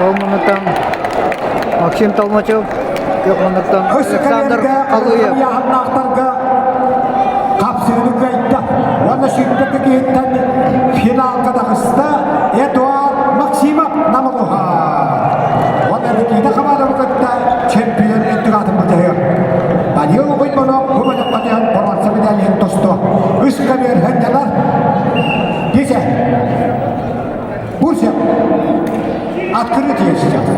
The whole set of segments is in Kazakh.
Ол мұнықтан Максим Толмачев, көп мұнықтан Александр Қалуев. Қапсырылық айтты. Оны шүкпеті кейттен финалға дағысты Эдуард Максимов намылуға. Оны рекейді қамады бұқытты чемпион еттігатын бұтайы. Данил Ғойманов көмілік қадиян бұрансы медалиен тұсты. Үш көмер хәндалар. Десе, Бурсия, открытие сейчас.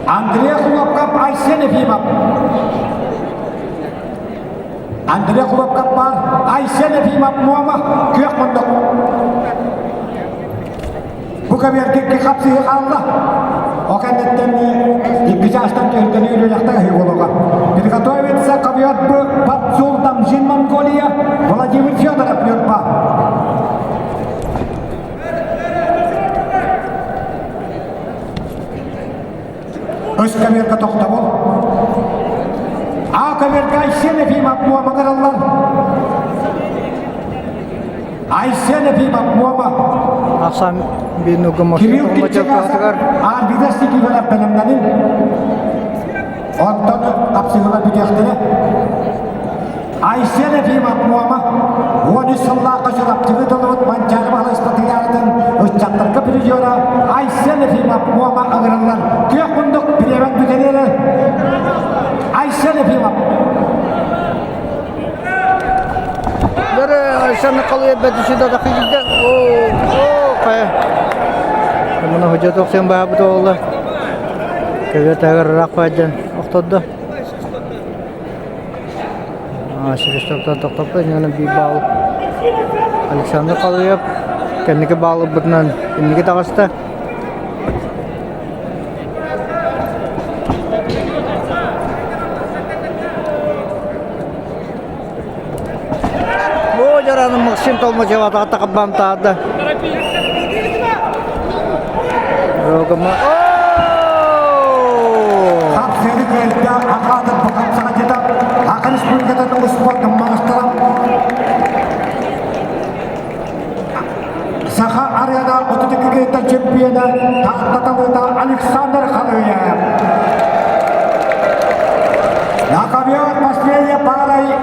Андрей Хлопков, Айсен Ефимов. Андрей Хлопков бар, Айсен Ефимов Муама көк мұндық. Бұқа бергекке қапсығы қалды. Окандеттен екі жастан төрден үйліліқтің ғиғылыға. Приготовиться к объятбу под Султан Жин Монголия Владимир Федоров Лётпа. Үш камерға тоқта бол. А камерға Айсен Ефимов Муамағаралар. Айсен Ефимов Муама. Ақсан бенугі Максим Толмачев қатығар. Арбидастики бөліп білімденін. Оттан қапсығыла бүдектері. Айсен Ефимов Муама. Оны сыллаға жұрап түгітіліп манчағы бағла испатыярдың ұшчаттырғы призера Айсен Ефимов Муама ағырылар. Көк мұндық білемет бүдерері. Айсен Ефимов. Дәрі Айсен Қалуев бәдіші дады қиылды. Қая. Мұны хүджет оқсен бағы бұты олды. Көбет әгір рақ бәдден оқтады. Шырыштақтан тоқтапты. Нені бей балы. Александр Қалуев. Кәнекі балы бұтынан кәнекі тағысты. Жараны Максим Толмачев атақты қаббам тағады. Рогыма. Қапсыры көлді ақадыр бұқапсыға жетіп, ақын республикадан ұспақын мағыстырам. Саха арияда 32 кейттен чемпионы тақтаталыда Александр Қалуев. Наковьет последний пара.